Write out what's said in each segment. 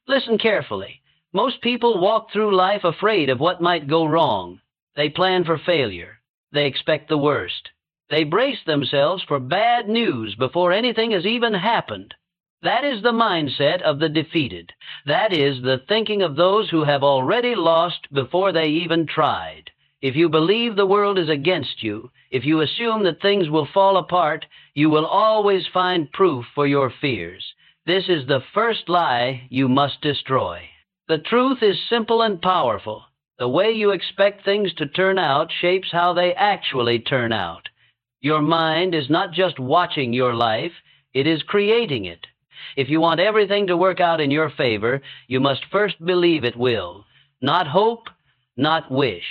Listen carefully. Most people walk through life afraid of what might go wrong. They plan for failure. They expect the worst. They brace themselves for bad news before anything has even happened. That is the mindset of the defeated. That is the thinking of those who have already lost before they even tried. If you believe the world is against you, if you assume that things will fall apart, you will always find proof for your fears. This is the first lie you must destroy. The truth is simple and powerful. The way you expect things to turn out shapes how they actually turn out. Your mind is not just watching your life, it is creating it. If you want everything to work out in your favor, you must first believe it will. Not hope, not wish.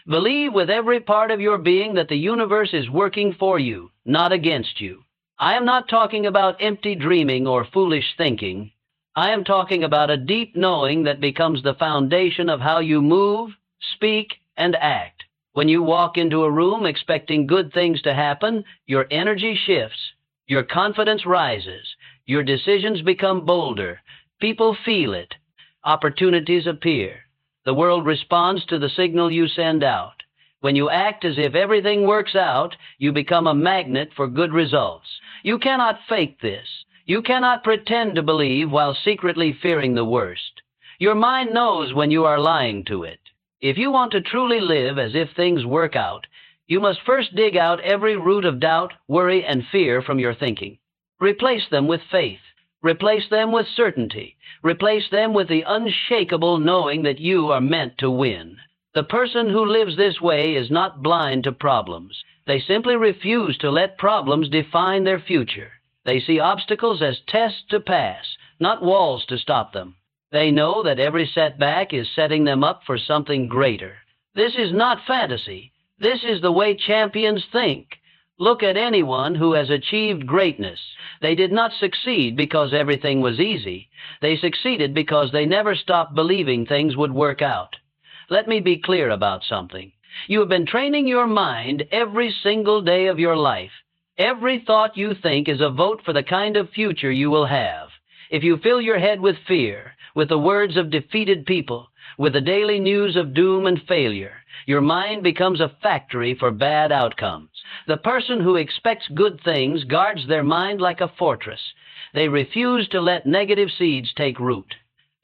Believe with every part of your being that the universe is working for you, not against you. I am not talking about empty dreaming or foolish thinking. I am talking about a deep knowing that becomes the foundation of how you move, speak, and act. When you walk into a room expecting good things to happen, your energy shifts, your confidence rises, your decisions become bolder, people feel it, opportunities appear. The world responds to the signal you send out. When you act as if everything works out, you become a magnet for good results. You cannot fake this. You cannot pretend to believe while secretly fearing the worst. Your mind knows when you are lying to it. If you want to truly live as if things work out, you must first dig out every root of doubt, worry, and fear from your thinking. Replace them with faith. Replace them with certainty. Replace them with the unshakable knowing that you are meant to win. The person who lives this way is not blind to problems. They simply refuse to let problems define their future. They see obstacles as tests to pass, not walls to stop them. They know that every setback is setting them up for something greater. This is not fantasy. This is the way champions think. Look at anyone who has achieved greatness. They did not succeed because everything was easy. They succeeded because they never stopped believing things would work out. Let me be clear about something. You have been training your mind every single day of your life. Every thought you think is a vote for the kind of future you will have. If you fill your head with fear, with the words of defeated people, with the daily news of doom and failure, your mind becomes a factory for bad outcomes. The person who expects good things guards their mind like a fortress. They refuse to let negative seeds take root.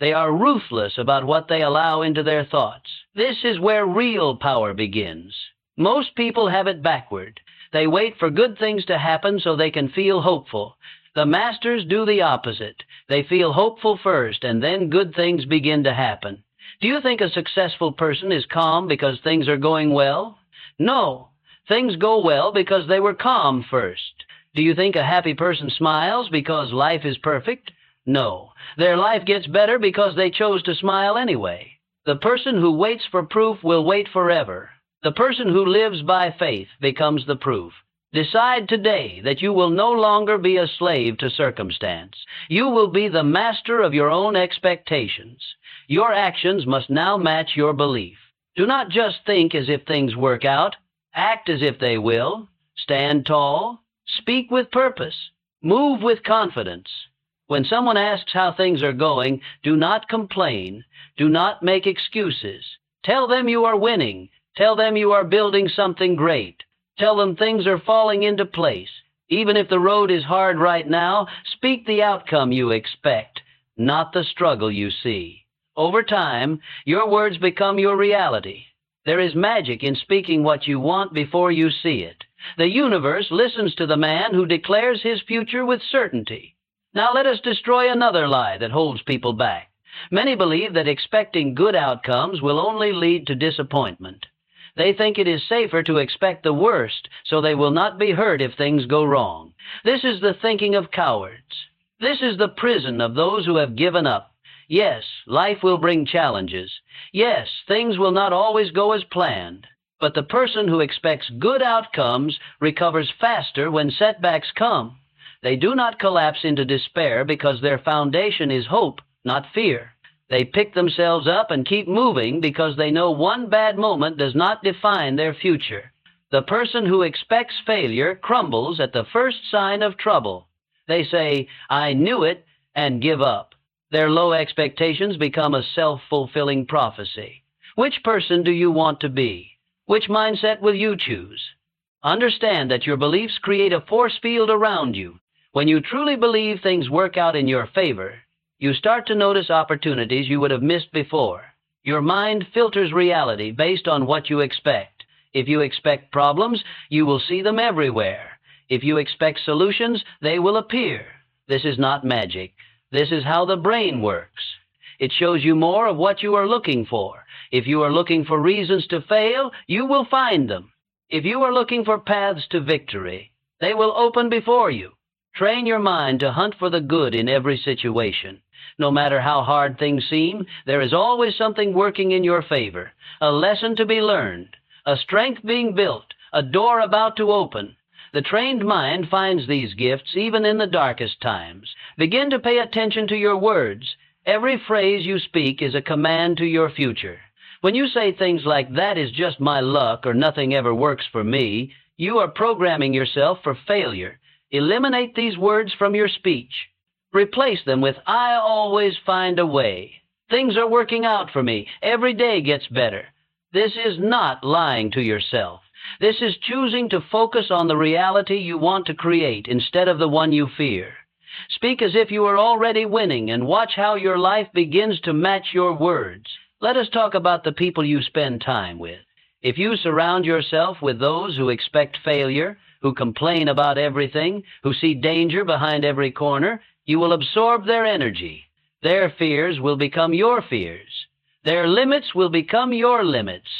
They are ruthless about what they allow into their thoughts. This is where real power begins. Most people have it backward. They wait for good things to happen so they can feel hopeful. The masters do the opposite. They feel hopeful first, and then good things begin to happen. Do you think a successful person is calm because things are going well? No. Things go well because they were calm first. Do you think a happy person smiles because life is perfect? No. Their life gets better because they chose to smile anyway. The person who waits for proof will wait forever. The person who lives by faith becomes the proof. Decide today that you will no longer be a slave to circumstance. You will be the master of your own expectations. Your actions must now match your belief. Do not just think as if things work out. Act as if they will. Stand tall. Speak with purpose. Move with confidence. When someone asks how things are going, do not complain. Do not make excuses. Tell them you are winning. Tell them you are building something great. Tell them things are falling into place. Even if the road is hard right now, speak the outcome you expect, not the struggle you see. Over time, your words become your reality. There is magic in speaking what you want before you see it. The universe listens to the man who declares his future with certainty. Now let us destroy another lie that holds people back. Many believe that expecting good outcomes will only lead to disappointment. They think it is safer to expect the worst, so they will not be hurt if things go wrong. This is the thinking of cowards. This is the prison of those who have given up. Yes, life will bring challenges. Yes, things will not always go as planned. But the person who expects good outcomes recovers faster when setbacks come. They do not collapse into despair because their foundation is hope, not fear. They pick themselves up and keep moving because they know one bad moment does not define their future. The person who expects failure crumbles at the first sign of trouble. They say, "I knew it," and give up. Their low expectations become a self-fulfilling prophecy. Which person do you want to be? Which mindset will you choose? Understand that your beliefs create a force field around you. When you truly believe things work out in your favor, you start to notice opportunities you would have missed before. Your mind filters reality based on what you expect. If you expect problems, you will see them everywhere. If you expect solutions, they will appear. This is not magic. This is how the brain works. It shows you more of what you are looking for. If you are looking for reasons to fail, you will find them. If you are looking for paths to victory, they will open before you. Train your mind to hunt for the good in every situation. No matter how hard things seem, there is always something working in your favor, a lesson to be learned, a strength being built, a door about to open. The trained mind finds these gifts even in the darkest times. Begin to pay attention to your words. Every phrase you speak is a command to your future. When you say things like, "That is just my luck," or "Nothing ever works for me," you are programming yourself for failure. Eliminate these words from your speech. Replace them with, "I always find a way. Things are working out for me. Every day gets better." This is not lying to yourself. This is choosing to focus on the reality you want to create instead of the one you fear. Speak as if you are already winning and watch how your life begins to match your words. Let us talk about the people you spend time with. If you surround yourself with those who expect failure, who complain about everything, who see danger behind every corner, you will absorb their energy. Their fears will become your fears. Their limits will become your limits.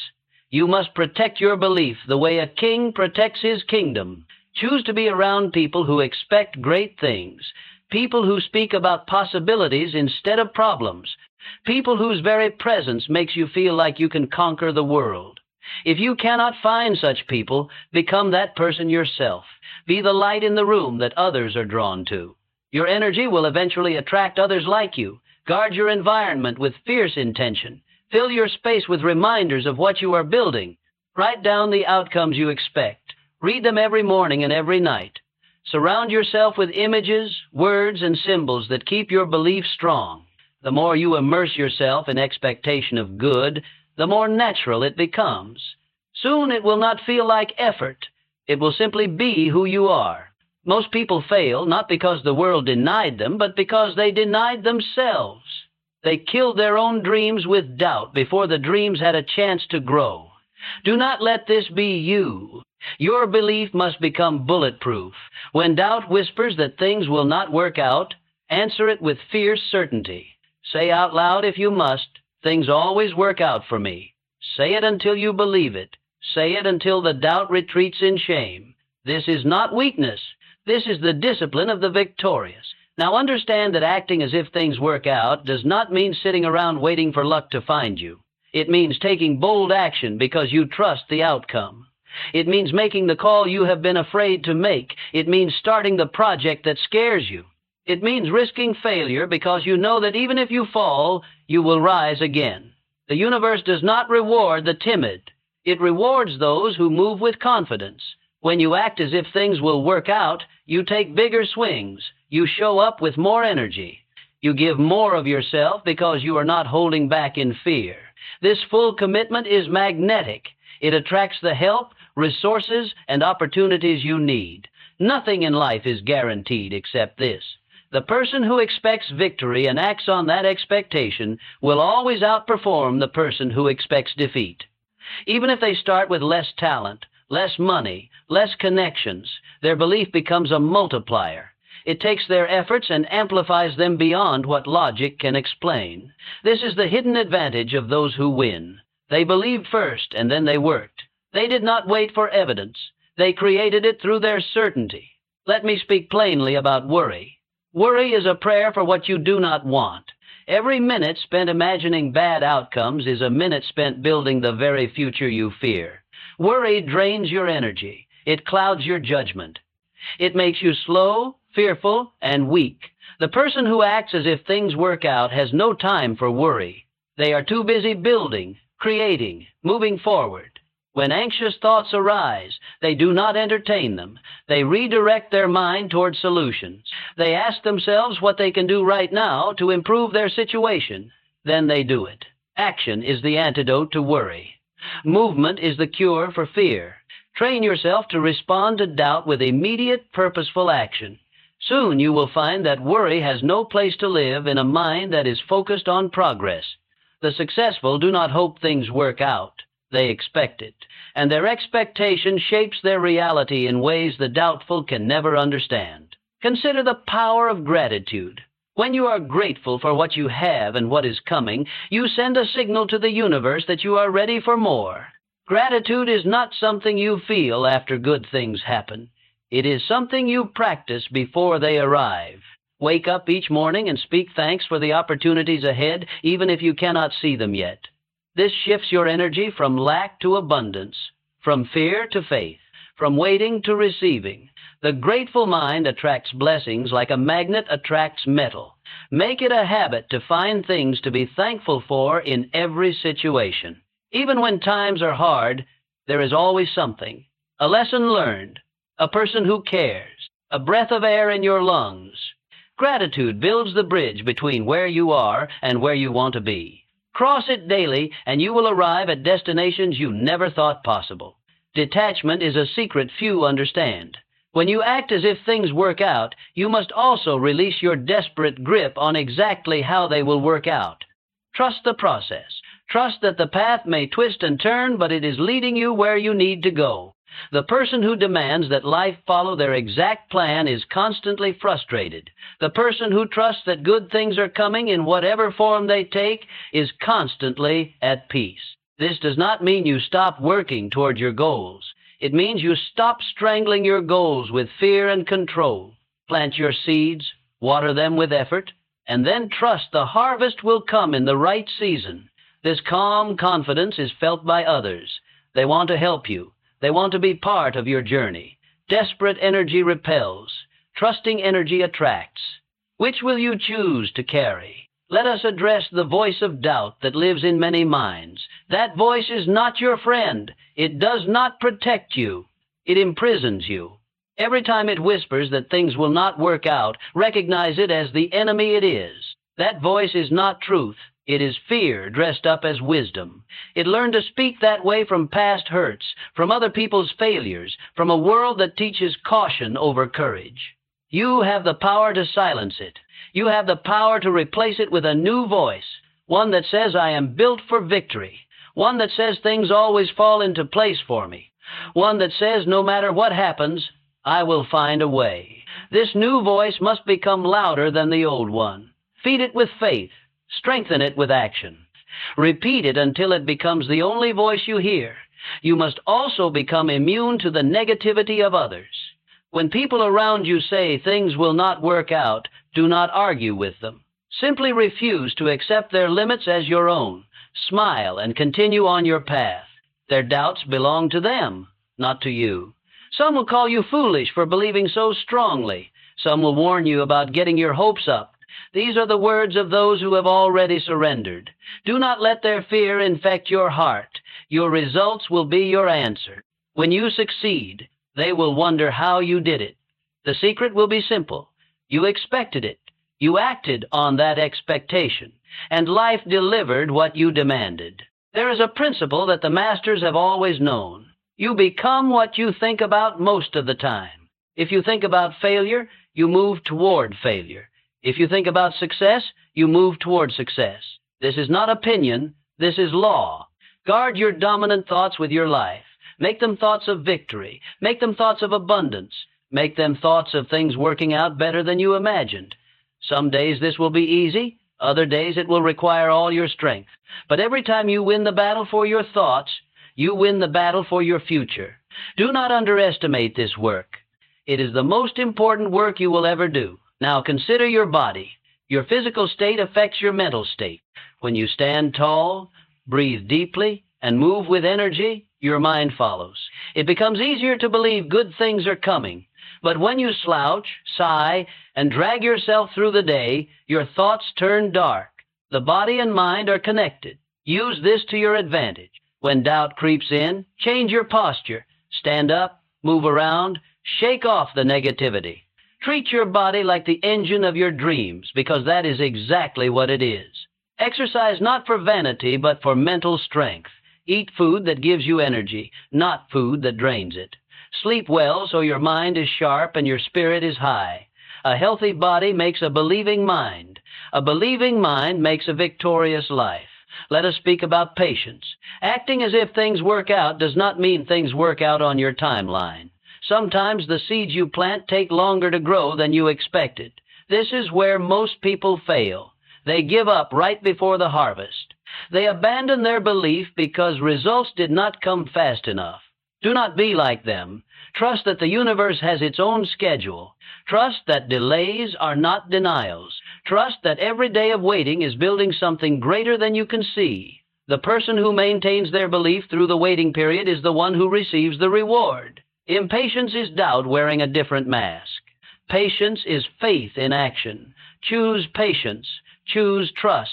You must protect your belief the way a king protects his kingdom. Choose to be around people who expect great things, people who speak about possibilities instead of problems, people whose very presence makes you feel like you can conquer the world. If you cannot find such people, become that person yourself. Be the light in the room that others are drawn to. Your energy will eventually attract others like you. Guard your environment with fierce intention. Fill your space with reminders of what you are building. Write down the outcomes you expect. Read them every morning and every night. Surround yourself with images, words, and symbols that keep your belief strong. The more you immerse yourself in expectation of good, the more natural it becomes. Soon it will not feel like effort. It will simply be who you are. Most people fail not because the world denied them, but because they denied themselves. They killed their own dreams with doubt before the dreams had a chance to grow. Do not let this be you. Your belief must become bulletproof. When doubt whispers that things will not work out, answer it with fierce certainty. Say out loud if you must, "Things always work out for me." Say it until you believe it. Say it until the doubt retreats in shame. This is not weakness. This is the discipline of the victorious. Now understand that acting as if things work out does not mean sitting around waiting for luck to find you. It means taking bold action because you trust the outcome. It means making the call you have been afraid to make. It means starting the project that scares you. It means risking failure because you know that even if you fall, you will rise again. The universe does not reward the timid. It rewards those who move with confidence. When you act as if things will work out, you take bigger swings. You show up with more energy. You give more of yourself because you are not holding back in fear. This full commitment is magnetic. It attracts the help, resources, and opportunities you need. Nothing in life is guaranteed except this. The person who expects victory and acts on that expectation will always outperform the person who expects defeat. Even if they start with less talent, less money, less connections, their belief becomes a multiplier. It takes their efforts and amplifies them beyond what logic can explain. This is the hidden advantage of those who win. They believed first and then they worked. They did not wait for evidence. They created it through their certainty. Let me speak plainly about worry. Worry is a prayer for what you do not want. Every minute spent imagining bad outcomes is a minute spent building the very future you fear. Worry drains your energy. It clouds your judgment. It makes you slow, fearful, and weak. The person who acts as if things work out has no time for worry. They are too busy building, creating, moving forward. When anxious thoughts arise, they do not entertain them. They redirect their mind toward solutions. They ask themselves what they can do right now to improve their situation. Then they do it. Action is the antidote to worry. Movement is the cure for fear. Train yourself to respond to doubt with immediate, purposeful action. Soon you will find that worry has no place to live in a mind that is focused on progress. The successful do not hope things work out. They expect it, and their expectation shapes their reality in ways the doubtful can never understand. Consider the power of gratitude. When you are grateful for what you have and what is coming, you send a signal to the universe that you are ready for more. Gratitude is not something you feel after good things happen. It is something you practice before they arrive. Wake up each morning and speak thanks for the opportunities ahead, even if you cannot see them yet. This shifts your energy from lack to abundance, from fear to faith, from waiting to receiving. The grateful mind attracts blessings like a magnet attracts metal. Make it a habit to find things to be thankful for in every situation. Even when times are hard, there is always something. A lesson learned, a person who cares, a breath of air in your lungs. Gratitude builds the bridge between where you are and where you want to be. Cross it daily, and you will arrive at destinations you never thought possible. Detachment is a secret few understand. When you act as if things work out, you must also release your desperate grip on exactly how they will work out. Trust the process. Trust that the path may twist and turn, but it is leading you where you need to go. The person who demands that life follow their exact plan is constantly frustrated. The person who trusts that good things are coming in whatever form they take is constantly at peace. This does not mean you stop working toward your goals. It means you stop strangling your goals with fear and control. Plant your seeds, water them with effort, and then trust the harvest will come in the right season. This calm confidence is felt by others. They want to help you. They want to be part of your journey. Desperate energy repels. Trusting energy attracts. Which will you choose to carry? Let us address the voice of doubt that lives in many minds. That voice is not your friend. It does not protect you. It imprisons you. Every time it whispers that things will not work out, recognize it as the enemy it is. That voice is not truth. It is fear dressed up as wisdom. It learned to speak that way from past hurts, from other people's failures, from a world that teaches caution over courage. You have the power to silence it. You have the power to replace it with a new voice, one that says, I am built for victory, one that says things always fall into place for me, one that says no matter what happens, I will find a way. This new voice must become louder than the old one. Feed it with faith. Strengthen it with action. Repeat it until it becomes the only voice you hear. You must also become immune to the negativity of others. When people around you say things will not work out, do not argue with them. Simply refuse to accept their limits as your own. Smile and continue on your path. Their doubts belong to them, not to you. Some will call you foolish for believing so strongly. Some will warn you about getting your hopes up. These are the words of those who have already surrendered. Do not let their fear infect your heart. Your results will be your answer. When you succeed, they will wonder how you did it. The secret will be simple. You expected it. You acted on that expectation, and life delivered what you demanded. There is a principle that the masters have always known. You become what you think about most of the time. If you think about failure, you move toward failure. If you think about success, you move toward success. This is not opinion, this is law. Guard your dominant thoughts with your life. Make them thoughts of victory. Make them thoughts of abundance. Make them thoughts of things working out better than you imagined. Some days this will be easy, other days it will require all your strength. But every time you win the battle for your thoughts, you win the battle for your future. Do not underestimate this work. It is the most important work you will ever do. Now consider your body. Your physical state affects your mental state. When you stand tall, breathe deeply, and move with energy, your mind follows. It becomes easier to believe good things are coming. But when you slouch, sigh, and drag yourself through the day, your thoughts turn dark. The body and mind are connected. Use this to your advantage. When doubt creeps in, change your posture. Stand up, move around, shake off the negativity. Treat your body like the engine of your dreams, because that is exactly what it is. Exercise not for vanity, but for mental strength. Eat food that gives you energy, not food that drains it. Sleep well so your mind is sharp and your spirit is high. A healthy body makes a believing mind. A believing mind makes a victorious life. Let us speak about patience. Acting as if things work out does not mean things work out on your timeline. Sometimes the seeds you plant take longer to grow than you expected. This is where most people fail. They give up right before the harvest. They abandon their belief because results did not come fast enough. Do not be like them. Trust that the universe has its own schedule. Trust that delays are not denials. Trust that every day of waiting is building something greater than you can see. The person who maintains their belief through the waiting period is the one who receives the reward. Impatience is doubt wearing a different mask. Patience is faith in action. Choose patience. Choose trust.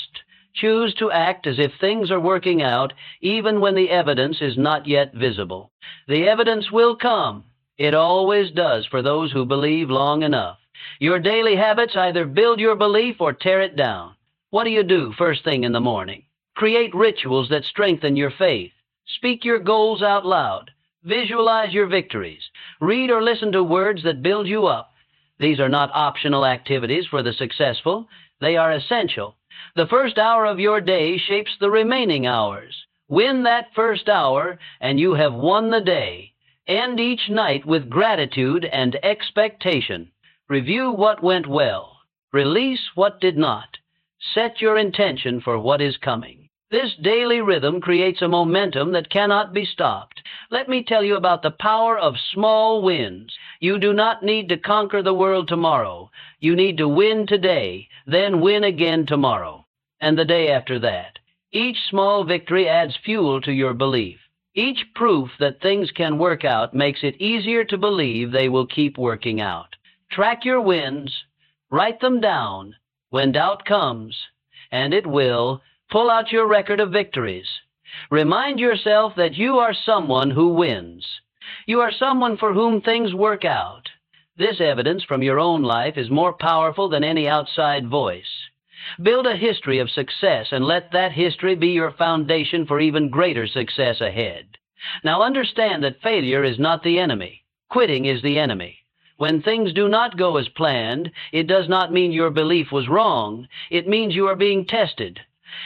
Choose to act as if things are working out, even when the evidence is not yet visible. The evidence will come. It always does for those who believe long enough. Your daily habits either build your belief or tear it down. What do you do first thing in the morning? Create rituals that strengthen your faith. Speak your goals out loud. Visualize your victories. Read or listen to words that build you up. These are not optional activities for the successful. They are essential. The first hour of your day shapes the remaining hours. Win that first hour, and you have won the day. End each night with gratitude and expectation. Review what went well. Release what did not. Set your intention for what is coming. This daily rhythm creates a momentum that cannot be stopped. Let me tell you about the power of small wins. You do not need to conquer the world tomorrow. You need to win today, then win again tomorrow, and the day after that. Each small victory adds fuel to your belief. Each proof that things can work out makes it easier to believe they will keep working out. Track your wins. Write them down. When doubt comes, and it will, pull out your record of victories. Remind yourself that you are someone who wins. You are someone for whom things work out. This evidence from your own life is more powerful than any outside voice. Build a history of success and let that history be your foundation for even greater success ahead. Now understand that failure is not the enemy. Quitting is the enemy. When things do not go as planned, it does not mean your belief was wrong. It means you are being tested.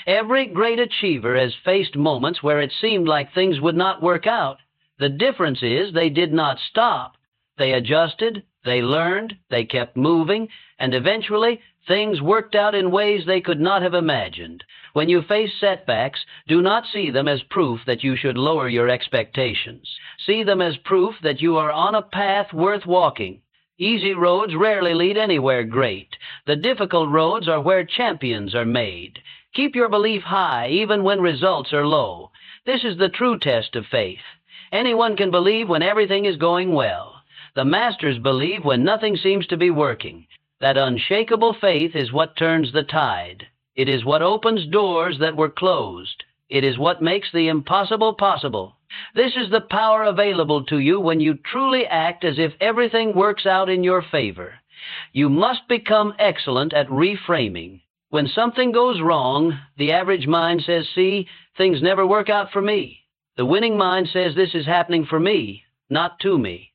Every great achiever has faced moments where it seemed like things would not work out. The difference is they did not stop. They adjusted, they learned, they kept moving, and eventually things worked out in ways they could not have imagined. When you face setbacks, do not see them as proof that you should lower your expectations. See them as proof that you are on a path worth walking. Easy roads rarely lead anywhere great. The difficult roads are where champions are made. Keep your belief high even when results are low. This is the true test of faith. Anyone can believe when everything is going well. The masters believe when nothing seems to be working. That unshakable faith is what turns the tide. It is what opens doors that were closed. It is what makes the impossible possible. This is the power available to you when you truly act as if everything works out in your favor. You must become excellent at reframing. When something goes wrong, the average mind says, "See, things never work out for me." The winning mind says, "This is happening for me, not to me."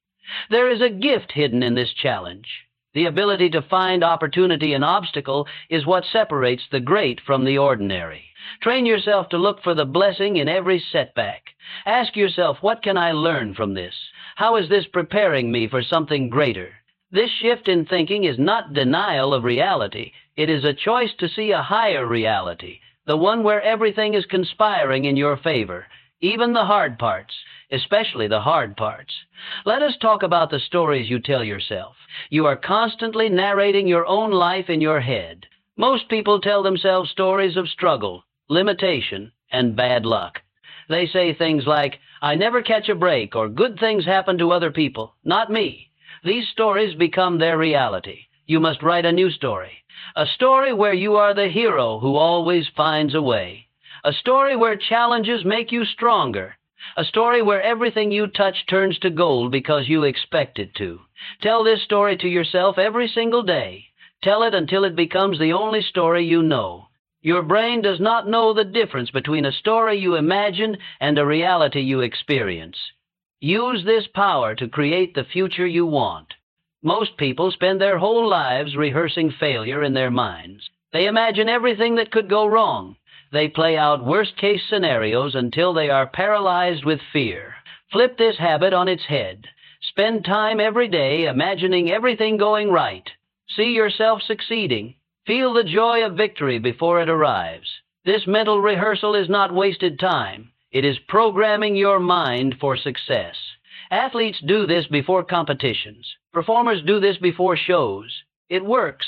There is a gift hidden in this challenge. The ability to find opportunity in obstacle is what separates the great from the ordinary. Train yourself to look for the blessing in every setback. Ask yourself, what can I learn from this? How is this preparing me for something greater? This shift in thinking is not denial of reality. It is a choice to see a higher reality, the one where everything is conspiring in your favor, even the hard parts, especially the hard parts. Let us talk about the stories you tell yourself. You are constantly narrating your own life in your head. Most people tell themselves stories of struggle, limitation, and bad luck. They say things like, "I never catch a break," or "Good things happen to other people, not me." These stories become their reality. You must write a new story. A story where you are the hero who always finds a way. A story where challenges make you stronger. A story where everything you touch turns to gold because you expect it to. Tell this story to yourself every single day. Tell it until it becomes the only story you know. Your brain does not know the difference between a story you imagine and a reality you experience. Use this power to create the future you want. Most people spend their whole lives rehearsing failure in their minds. They imagine everything that could go wrong. They play out worst-case scenarios until they are paralyzed with fear. Flip this habit on its head. Spend time every day imagining everything going right. See yourself succeeding. Feel the joy of victory before it arrives. This mental rehearsal is not wasted time. It is programming your mind for success. Athletes do this before competitions. Performers do this before shows. It works.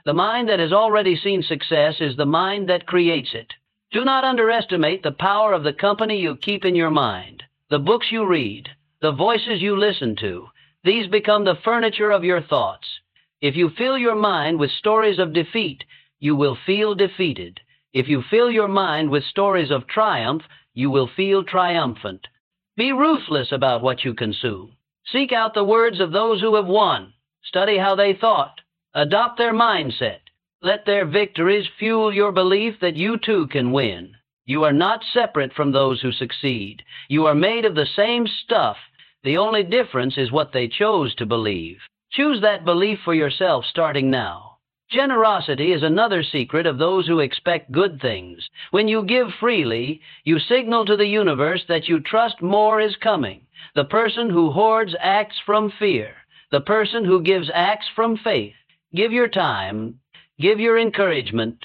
The mind that has already seen success is the mind that creates it. Do not underestimate the power of the company you keep in your mind, the books you read, the voices you listen to. These become the furniture of your thoughts. If you fill your mind with stories of defeat, you will feel defeated. If you fill your mind with stories of triumph, you will feel triumphant. Be ruthless about what you consume. Seek out the words of those who have won. Study how they thought. Adopt their mindset. Let their victories fuel your belief that you too can win. You are not separate from those who succeed. You are made of the same stuff. The only difference is what they chose to believe. Choose that belief for yourself starting now. Generosity is another secret of those who expect good things. When you give freely, you signal to the universe that you trust more is coming. The person who hoards acts from fear. The person who gives acts from faith. Give your time. Give your encouragement.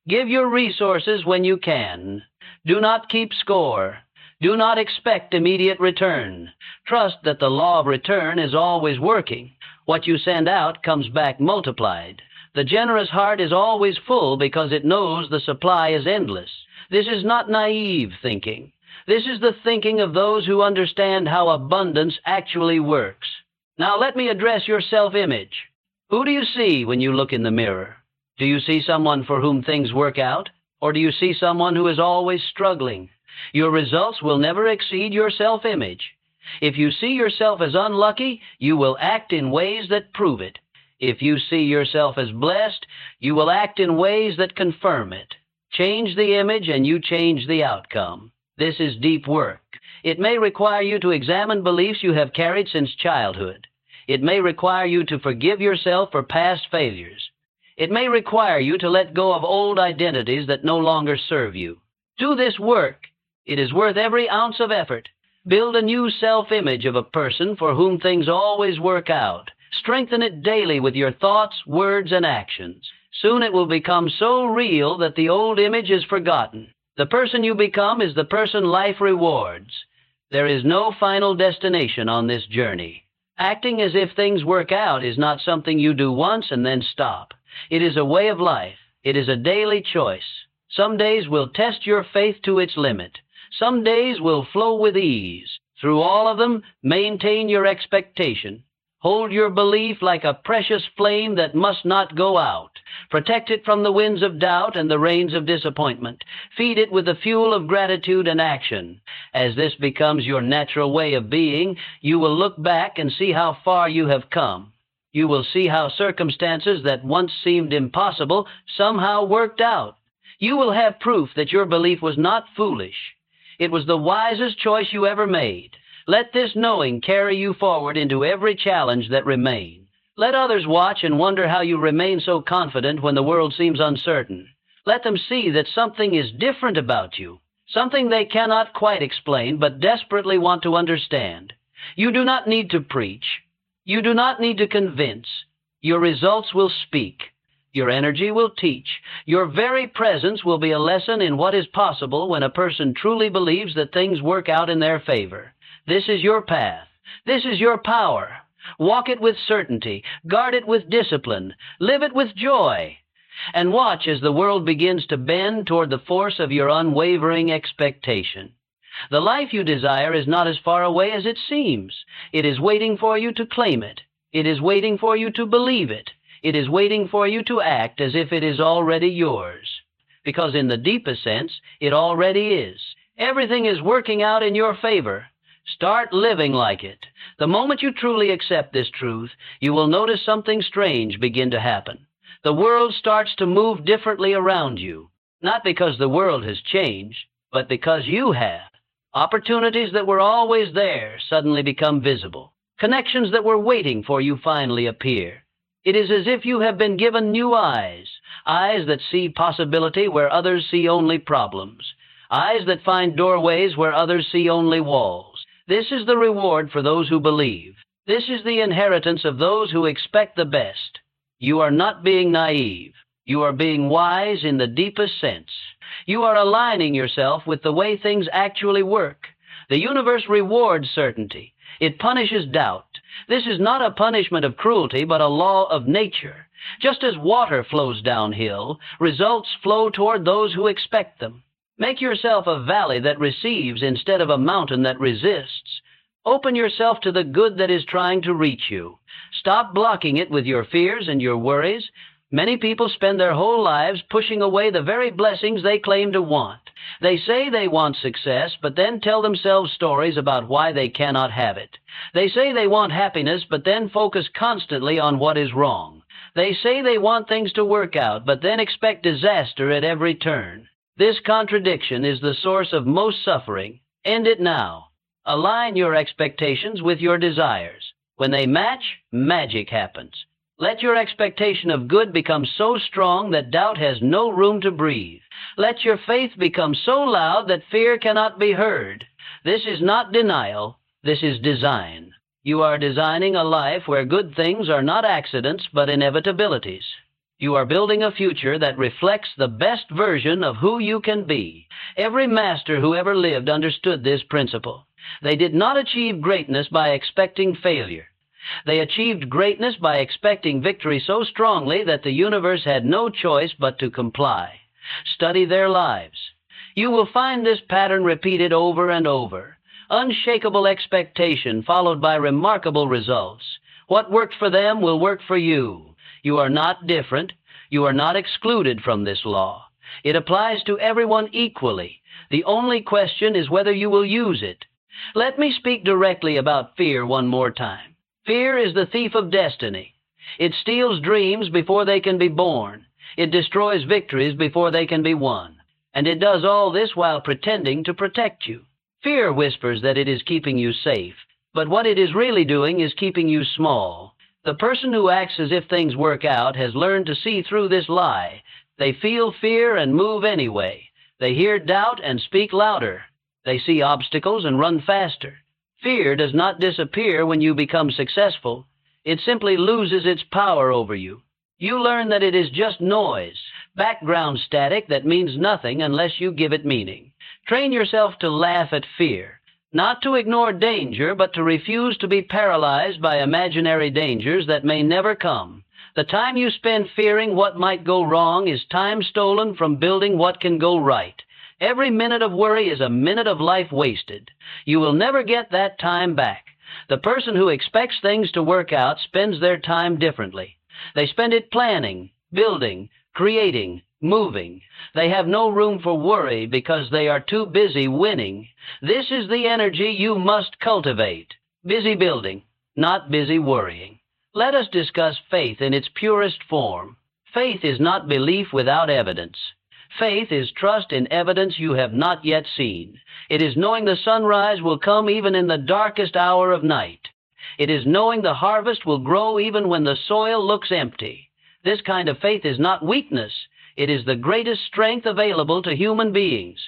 Give your resources when you can. Do not keep score. Do not expect immediate return. Trust that the law of return is always working. What you send out comes back multiplied. The generous heart is always full because it knows the supply is endless. This is not naive thinking. This is the thinking of those who understand how abundance actually works. Now let me address your self-image. Who do you see when you look in the mirror? Do you see someone for whom things work out? Or do you see someone who is always struggling? Your results will never exceed your self-image. If you see yourself as unlucky, you will act in ways that prove it. If you see yourself as blessed, you will act in ways that confirm it. Change the image and you change the outcome. This is deep work. It may require you to examine beliefs you have carried since childhood. It may require you to forgive yourself for past failures. It may require you to let go of old identities that no longer serve you. Do this work. It is worth every ounce of effort. Build a new self-image of a person for whom things always work out. Strengthen it daily with your thoughts, words, and actions. Soon it will become so real that the old image is forgotten. The person you become is the person life rewards. There is no final destination on this journey. Acting as if things work out is not something you do once and then stop. It is a way of life. It is a daily choice. Some days will test your faith to its limit. Some days will flow with ease. Through all of them, maintain your expectation. Hold your belief like a precious flame that must not go out. Protect it from the winds of doubt and the rains of disappointment. Feed it with the fuel of gratitude and action. As this becomes your natural way of being, you will look back and see how far you have come. You will see how circumstances that once seemed impossible somehow worked out. You will have proof that your belief was not foolish. It was the wisest choice you ever made. Let this knowing carry you forward into every challenge that remains. Let others watch and wonder how you remain so confident when the world seems uncertain. Let them see that something is different about you, something they cannot quite explain but desperately want to understand. You do not need to preach. You do not need to convince. Your results will speak. Your energy will teach. Your very presence will be a lesson in what is possible when a person truly believes that things work out in their favor. This is your path. This is your power. Walk it with certainty. Guard it with discipline. Live it with joy. And watch as the world begins to bend toward the force of your unwavering expectation. The life you desire is not as far away as it seems. It is waiting for you to claim it. It is waiting for you to believe it. It is waiting for you to act as if it is already yours. because in the deepest sense, it already is. Everything is working out in your favor. Start living like it. The moment you truly accept this truth, you will notice something strange begin to happen. The world starts to move differently around you, not because the world has changed, but because you have. Opportunities that were always there suddenly become visible. Connections that were waiting for you finally appear. It is as if you have been given new eyes, eyes that see possibility where others see only problems, eyes that find doorways where others see only walls. This is the reward for those who believe. This is the inheritance of those who expect the best. You are not being naive. You are being wise in the deepest sense. You are aligning yourself with the way things actually work. The universe rewards certainty. It punishes doubt. This is not a punishment of cruelty, but a law of nature. Just as water flows downhill, results flow toward those who expect them. Make yourself a valley that receives instead of a mountain that resists. Open yourself to the good that is trying to reach you. Stop blocking it with your fears and your worries. Many people spend their whole lives pushing away the very blessings they claim to want. They say they want success, but then tell themselves stories about why they cannot have it. They say they want happiness, but then focus constantly on what is wrong. They say they want things to work out, but then expect disaster at every turn. This contradiction is the source of most suffering. End it now. Align your expectations with your desires. When they match, magic happens. Let your expectation of good become so strong that doubt has no room to breathe. Let your faith become so loud that fear cannot be heard. This is not denial. This is design. You are designing a life where good things are not accidents but inevitabilities. You are building a future that reflects the best version of who you can be. Every master who ever lived understood this principle. They did not achieve greatness by expecting failure. They achieved greatness by expecting victory so strongly that the universe had no choice but to comply. Study their lives. You will find this pattern repeated over and over. Unshakable expectation followed by remarkable results. What worked for them will work for you. You are not different. You are not excluded from this law. It applies to everyone equally. The only question is whether you will use it. Let me speak directly about fear one more time. Fear is the thief of destiny. It steals dreams before they can be born. It destroys victories before they can be won. And it does all this while pretending to protect you. Fear whispers that it is keeping you safe, but what it is really doing is keeping you small. The person who acts as if things work out has learned to see through this lie. They feel fear and move anyway. They hear doubt and speak louder. They see obstacles and run faster. Fear does not disappear when you become successful. It simply loses its power over you. You learn that it is just noise, background static that means nothing unless you give it meaning. Train yourself to laugh at fear, not to ignore danger, but to refuse to be paralyzed by imaginary dangers that may never come. The time you spend fearing what might go wrong is time stolen from building what can go right. Every minute of worry is a minute of life wasted. You will never get that time back. The person who expects things to work out spends their time differently. They spend it planning, building, creating, moving. They have no room for worry because they are too busy winning. This is the energy you must cultivate. Busy building, not busy worrying. Let us discuss faith in its purest form. Faith is not belief without evidence. Faith is trust in evidence you have not yet seen. It is knowing the sunrise will come even in the darkest hour of night. It is knowing the harvest will grow even when the soil looks empty. This kind of faith is not weakness. It is the greatest strength available to human beings.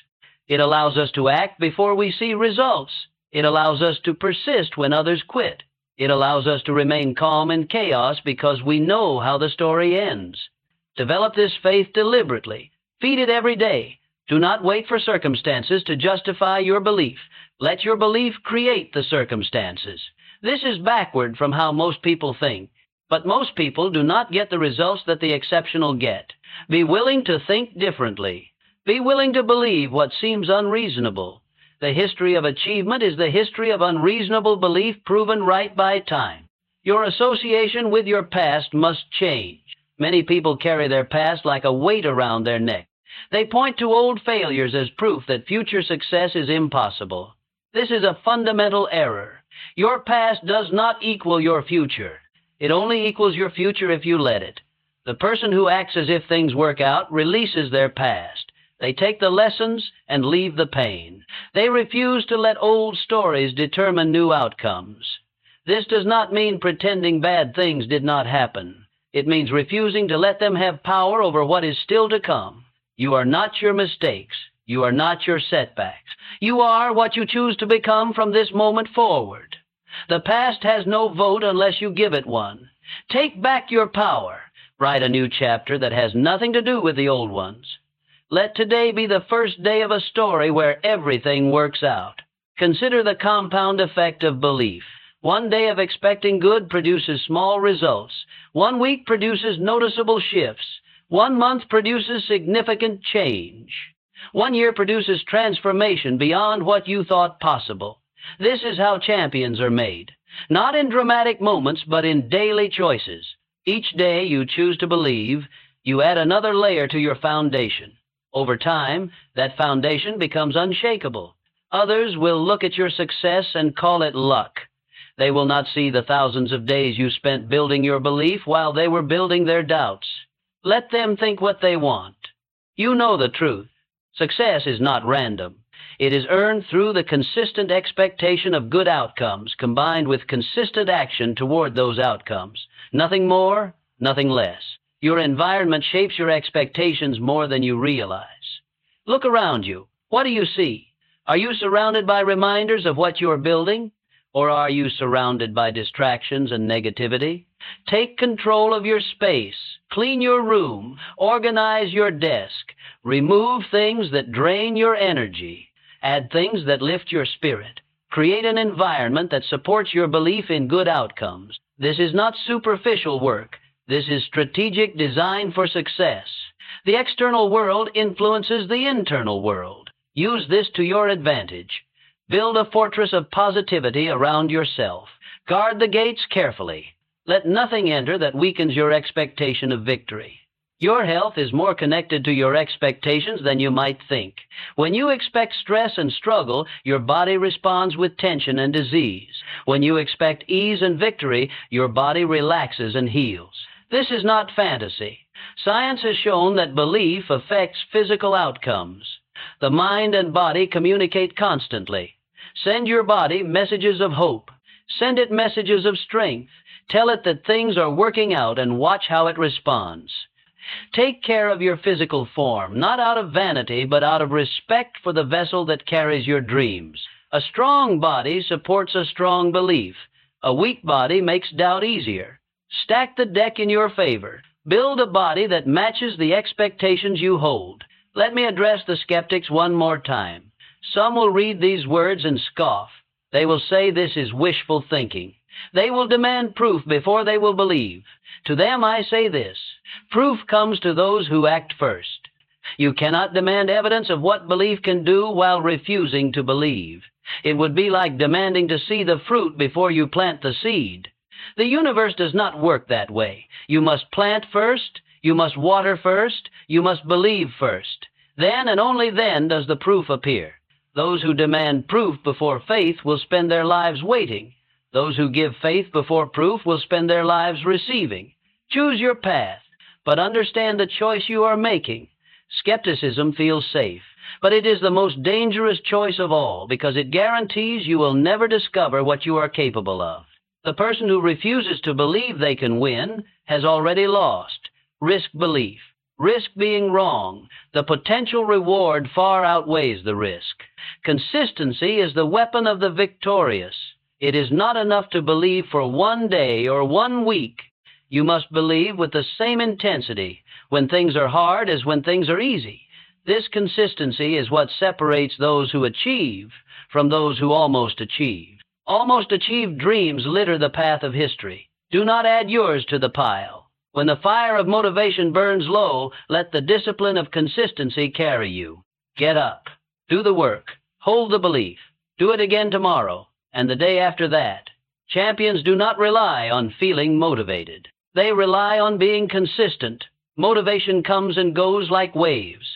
It allows us to act before we see results. It allows us to persist when others quit. It allows us to remain calm in chaos because we know how the story ends. Develop this faith deliberately. Feed it every day. Do not wait for circumstances to justify your belief. Let your belief create the circumstances. This is backward from how most people think. But most people do not get the results that the exceptional get. Be willing to think differently. Be willing to believe what seems unreasonable. The history of achievement is the history of unreasonable belief proven right by time. Your association with your past must change. Many people carry their past like a weight around their neck. They point to old failures as proof that future success is impossible. This is a fundamental error. Your past does not equal your future. It only equals your future if you let it. The person who acts as if things work out releases their past. They take the lessons and leave the pain. They refuse to let old stories determine new outcomes. This does not mean pretending bad things did not happen. It means refusing to let them have power over what is still to come. You are not your mistakes. You are not your setbacks. You are what you choose to become from this moment forward. The past has no vote unless you give it one. Take back your power. Write a new chapter that has nothing to do with the old ones. Let today be the first day of a story where everything works out. Consider the compound effect of belief. One day of expecting good produces small results. 1 week produces noticeable shifts. 1 month produces significant change. 1 year produces transformation beyond what you thought possible. This is how champions are made. Not in dramatic moments, but in daily choices. Each day you choose to believe, you add another layer to your foundation. Over time, that foundation becomes unshakable. Others will look at your success and call it luck. They will not see the thousands of days you spent building your belief while they were building their doubts. Let them think what they want. You know the truth. Success is not random. It is earned through the consistent expectation of good outcomes combined with consistent action toward those outcomes. Nothing more, nothing less. Your environment shapes your expectations more than you realize. Look around you. What do you see? Are you surrounded by reminders of what you are building? Or are you surrounded by distractions and negativity? Take control of your space. Clean your room. Organize your desk. Remove things that drain your energy. Add things that lift your spirit. Create an environment that supports your belief in good outcomes. This is not superficial work. This is strategic design for success. The external world influences the internal world. Use this to your advantage. Build a fortress of positivity around yourself. Guard the gates carefully. Let nothing enter that weakens your expectation of victory. Your health is more connected to your expectations than you might think. When you expect stress and struggle, your body responds with tension and disease. When you expect ease and victory, your body relaxes and heals. This is not fantasy. Science has shown that belief affects physical outcomes. The mind and body communicate constantly. Send your body messages of hope. Send it messages of strength. Tell it that things are working out and watch how it responds. Take care of your physical form, not out of vanity, but out of respect for the vessel that carries your dreams. A strong body supports a strong belief. A weak body makes doubt easier. Stack the deck in your favor. Build a body that matches the expectations you hold. Let me address the skeptics one more time. Some will read these words and scoff. They will say this is wishful thinking. They will demand proof before they will believe. To them I say this: proof comes to those who act first. You cannot demand evidence of what belief can do while refusing to believe. It would be like demanding to see the fruit before you plant the seed. The universe does not work that way. You must plant first, you must water first, you must believe first. Then and only then does the proof appear. Those who demand proof before faith will spend their lives waiting. Those who give faith before proof will spend their lives receiving. Choose your path, but understand the choice you are making. Skepticism feels safe, but it is the most dangerous choice of all because it guarantees you will never discover what you are capable of. The person who refuses to believe they can win has already lost. Risk belief. Risk being wrong. The potential reward far outweighs the risk. Consistency is the weapon of the victorious. It is not enough to believe for 1 day or 1 week. You must believe with the same intensity when things are hard as when things are easy. This consistency is what separates those who achieve from those who almost achieve. Almost achieved dreams litter the path of history. Do not add yours to the pile. When the fire of motivation burns low, let the discipline of consistency carry you. Get up. Do the work. Hold the belief. Do it again tomorrow, and the day after that. Champions do not rely on feeling motivated. They rely on being consistent. Motivation comes and goes like waves.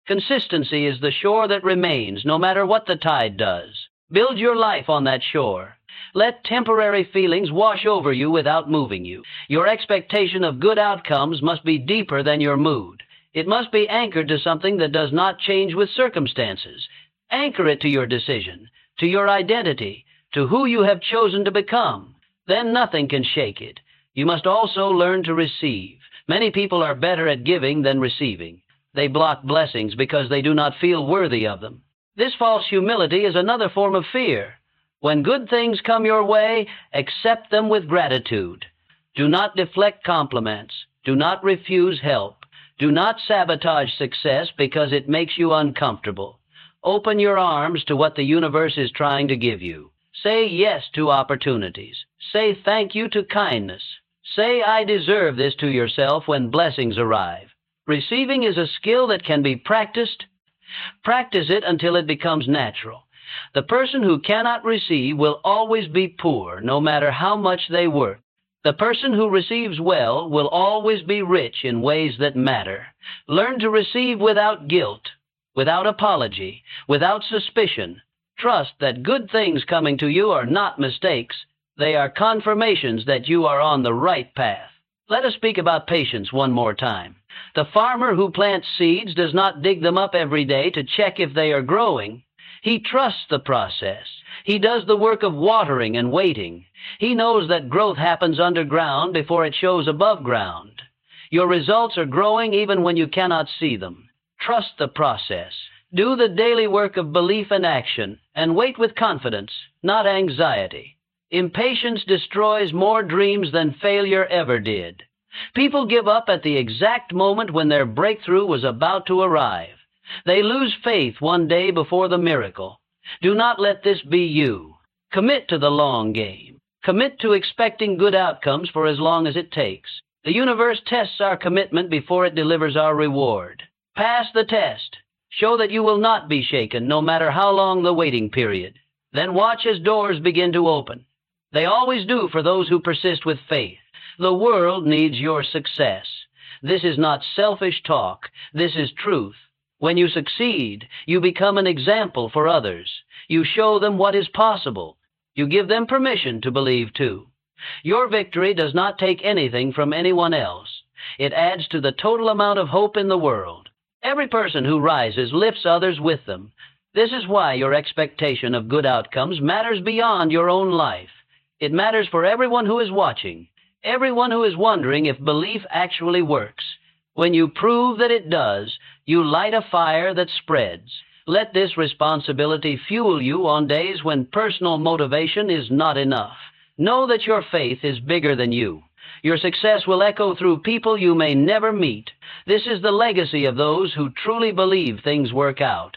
Consistency is the shore that remains no matter what the tide does. Build your life on that shore. Let temporary feelings wash over you without moving you. Your expectation of good outcomes must be deeper than your mood. It must be anchored to something that does not change with circumstances. Anchor it to your decision, to your identity, to who you have chosen to become. Then nothing can shake it. You must also learn to receive. Many people are better at giving than receiving. They block blessings because they do not feel worthy of them. This false humility is another form of fear. When good things come your way, accept them with gratitude. Do not deflect compliments. Do not refuse help. Do not sabotage success because it makes you uncomfortable. Open your arms to what the universe is trying to give you. Say yes to opportunities. Say thank you to kindness. Say I deserve this to yourself when blessings arrive. Receiving is a skill that can be practiced. Practice it until it becomes natural. The person who cannot receive will always be poor, no matter how much they work. The person who receives well will always be rich in ways that matter. Learn to receive without guilt, without apology, without suspicion. Trust that good things coming to you are not mistakes. They are confirmations that you are on the right path. Let us speak about patience one more time. The farmer who plants seeds does not dig them up every day to check if they are growing. He trusts the process. He does the work of watering and waiting. He knows that growth happens underground before it shows above ground. Your results are growing even when you cannot see them. Trust the process. Do the daily work of belief and action, and wait with confidence, not anxiety. Impatience destroys more dreams than failure ever did. People give up at the exact moment when their breakthrough was about to arrive. They lose faith one day before the miracle. Do not let this be you. Commit to the long game. Commit to expecting good outcomes for as long as it takes. The universe tests our commitment before it delivers our reward. Pass the test. Show that you will not be shaken no matter how long the waiting period. Then watch as doors begin to open. They always do for those who persist with faith. The world needs your success. This is not selfish talk. This is truth. When you succeed, you become an example for others. You show them what is possible. You give them permission to believe too. Your victory does not take anything from anyone else. It adds to the total amount of hope in the world. Every person who rises lifts others with them. This is why your expectation of good outcomes matters beyond your own life. It matters for everyone who is watching, everyone who is wondering if belief actually works. When you prove that it does, you light a fire that spreads. Let this responsibility fuel you on days when personal motivation is not enough. Know that your faith is bigger than you. Your success will echo through people you may never meet. This is the legacy of those who truly believe things work out.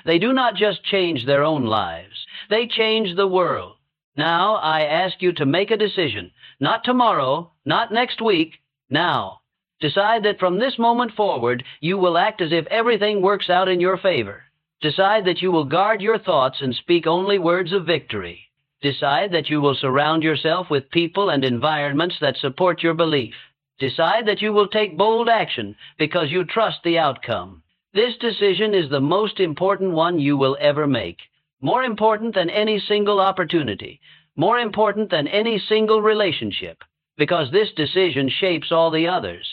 They do not just change their own lives. They change the world. Now I ask you to make a decision. Not tomorrow, not next week, now. Decide that from this moment forward, you will act as if everything works out in your favor. Decide that you will guard your thoughts and speak only words of victory. Decide that you will surround yourself with people and environments that support your belief. Decide that you will take bold action because you trust the outcome. This decision is the most important one you will ever make. More important than any single opportunity. More important than any single relationship. Because this decision shapes all the others.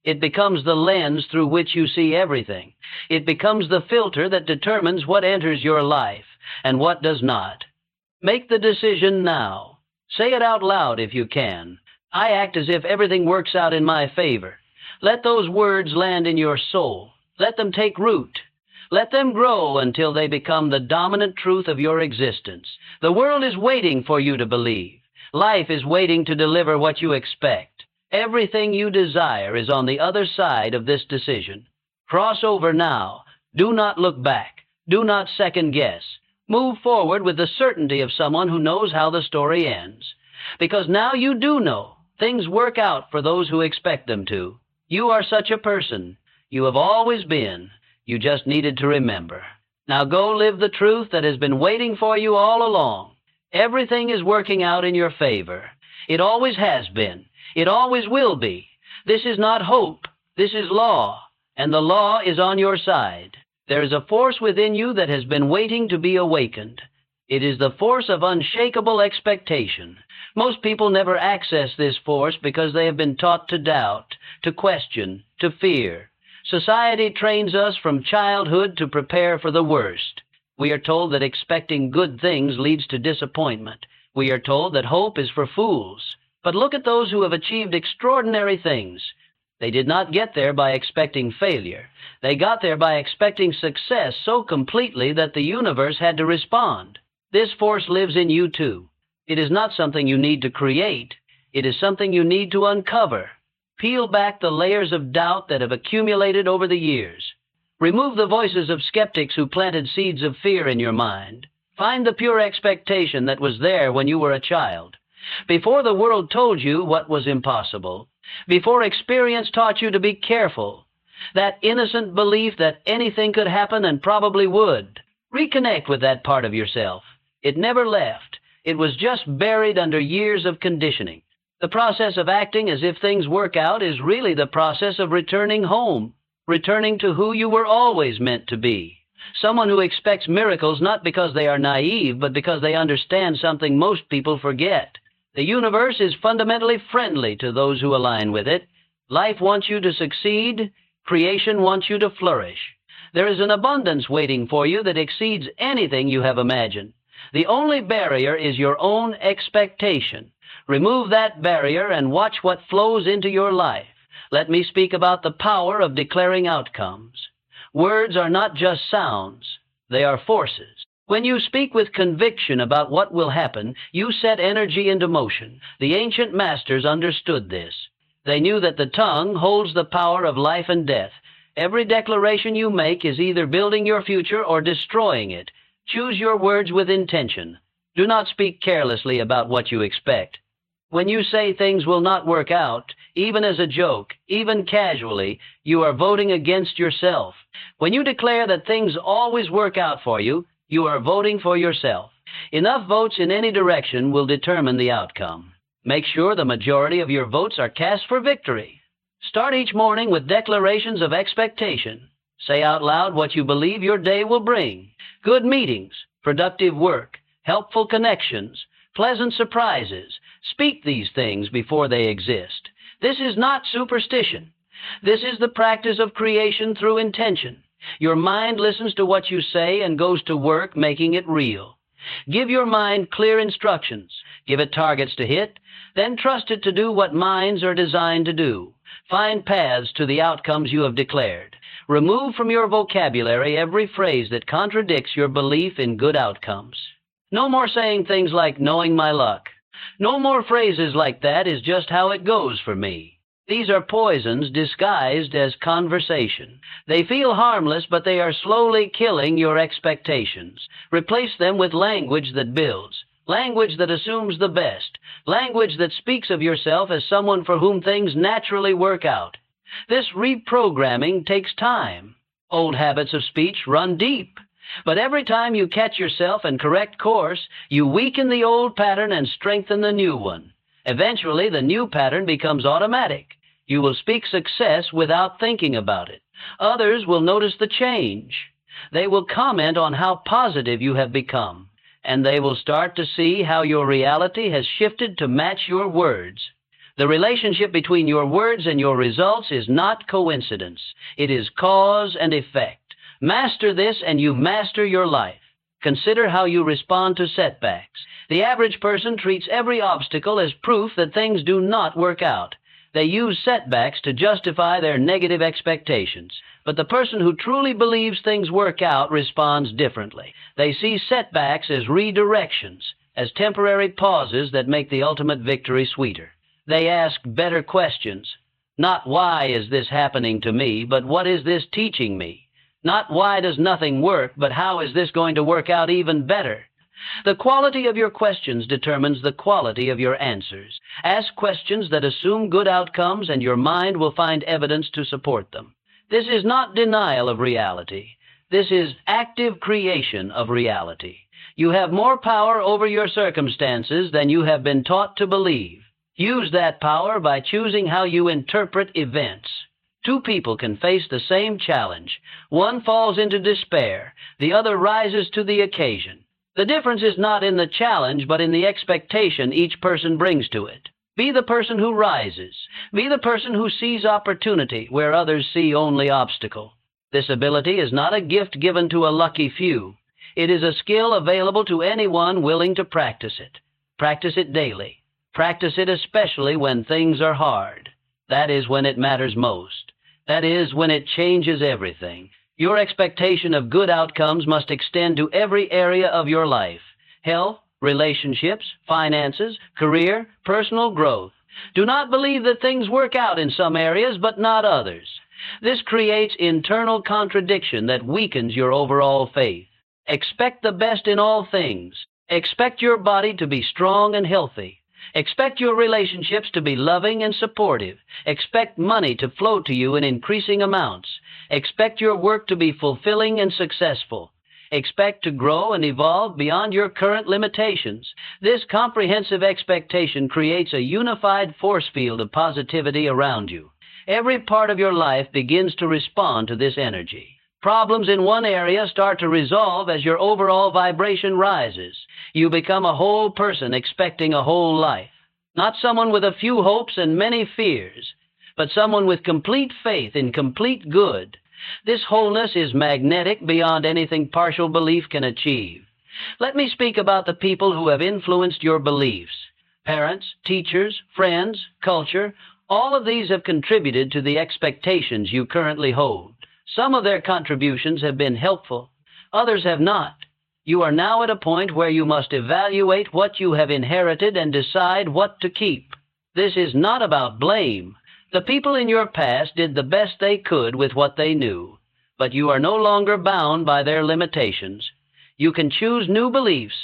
It becomes the lens through which you see everything. It becomes the filter that determines what enters your life and what does not. Make the decision now. Say it out loud if you can. I act as if everything works out in my favor. Let those words land in your soul. Let them take root. Let them grow until they become the dominant truth of your existence. The world is waiting for you to believe. Life is waiting to deliver what you expect. Everything you desire is on the other side of this decision. Cross over now. Do not look back. Do not second guess. Move forward with the certainty of someone who knows how the story ends. Because now you do know. Things work out for those who expect them to. You are such a person. You have always been. You just needed to remember. Now go live the truth that has been waiting for you all along. Everything is working out in your favor. It always has been. It always will be. This is not hope. This is law. And the law is on your side. There is a force within you that has been waiting to be awakened. It is the force of unshakable expectation. Most people never access this force because they have been taught to doubt, to question, to fear. Society trains us from childhood to prepare for the worst. We are told that expecting good things leads to disappointment. We are told that hope is for fools. But look at those who have achieved extraordinary things. They did not get there by expecting failure. They got there by expecting success so completely that the universe had to respond. This force lives in you too. It is not something you need to create. It is something you need to uncover. Peel back the layers of doubt that have accumulated over the years. Remove the voices of skeptics who planted seeds of fear in your mind. Find the pure expectation that was there when you were a child. Before the world told you what was impossible, before experience taught you to be careful, that innocent belief that anything could happen and probably would. Reconnect with that part of yourself. It never left. It was just buried under years of conditioning. The process of acting as if things work out is really the process of returning home, returning to who you were always meant to be. Someone who expects miracles not because they are naive, but because they understand something most people forget. The universe is fundamentally friendly to those who align with it. Life wants you to succeed. Creation wants you to flourish. There is an abundance waiting for you that exceeds anything you have imagined. The only barrier is your own expectation. Remove that barrier and watch what flows into your life. Let me speak about the power of declaring outcomes. Words are not just sounds. They are forces. When you speak with conviction about what will happen, you set energy into motion. The ancient masters understood this. They knew that the tongue holds the power of life and death. Every declaration you make is either building your future or destroying it. Choose your words with intention. Do not speak carelessly about what you expect. When you say things will not work out, even as a joke, even casually, you are voting against yourself. When you declare that things always work out for you, you are voting for yourself. Enough votes in any direction will determine the outcome. Make sure the majority of your votes are cast for victory. Start each morning with declarations of expectation. Say out loud what you believe your day will bring. Good meetings, productive work, helpful connections, pleasant surprises. Speak these things before they exist. This is not superstition. This is the practice of creation through intention. Your mind listens to what you say and goes to work making it real. Give your mind clear instructions. Give it targets to hit. Then trust it to do what minds are designed to do. Find paths to the outcomes you have declared. Remove from your vocabulary every phrase that contradicts your belief in good outcomes. No more saying things like knowing my luck. No more phrases like that is just how it goes for me. These are poisons disguised as conversation. They feel harmless, but they are slowly killing your expectations. Replace them with language that builds, language that assumes the best, language that speaks of yourself as someone for whom things naturally work out. This reprogramming takes time. Old habits of speech run deep. But every time you catch yourself and correct course, you weaken the old pattern and strengthen the new one. Eventually, the new pattern becomes automatic. You will speak success without thinking about it. Others will notice the change. They will comment on how positive you have become, and they will start to see how your reality has shifted to match your words. The relationship between your words and your results is not coincidence. It is cause and effect. Master this and you master your life. Consider how you respond to setbacks. The average person treats every obstacle as proof that things do not work out. They use setbacks to justify their negative expectations. But the person who truly believes things work out responds differently. They see setbacks as redirections, as temporary pauses that make the ultimate victory sweeter. They ask better questions. Not why is this happening to me, but what is this teaching me? Not why does nothing work, but how is this going to work out even better? The quality of your questions determines the quality of your answers. Ask questions that assume good outcomes, and your mind will find evidence to support them. This is not denial of reality. This is active creation of reality. You have more power over your circumstances than you have been taught to believe. Use that power by choosing how you interpret events. Two people can face the same challenge. One falls into despair. The other rises to the occasion. The difference is not in the challenge, but in the expectation each person brings to it. Be the person who rises. Be the person who sees opportunity where others see only obstacle. This ability is not a gift given to a lucky few. It is a skill available to anyone willing to practice it. Practice it daily. Practice it especially when things are hard. That is when it matters most. That is when it changes everything. Your expectation of good outcomes must extend to every area of your life: health, relationships, finances, career, personal growth. Do not believe that things work out in some areas but not others. This creates internal contradiction that weakens your overall faith. Expect the best in all things. Expect your body to be strong and healthy. Expect your relationships to be loving and supportive. Expect money to flow to you in increasing amounts. Expect your work to be fulfilling and successful. Expect to grow and evolve beyond your current limitations. This comprehensive expectation creates a unified force field of positivity around you. Every part of your life begins to respond to this energy. Problems in one area start to resolve as your overall vibration rises. You become a whole person expecting a whole life. Not someone with a few hopes and many fears, but someone with complete faith in complete good. This wholeness is magnetic beyond anything partial belief can achieve. Let me speak about the people who have influenced your beliefs. Parents, teachers, friends, culture, all of these have contributed to the expectations you currently hold. Some of their contributions have been helpful, others have not. You are now at a point where you must evaluate what you have inherited and decide what to keep. This is not about blame. The people in your past did the best they could with what they knew, but you are no longer bound by their limitations. You can choose new beliefs.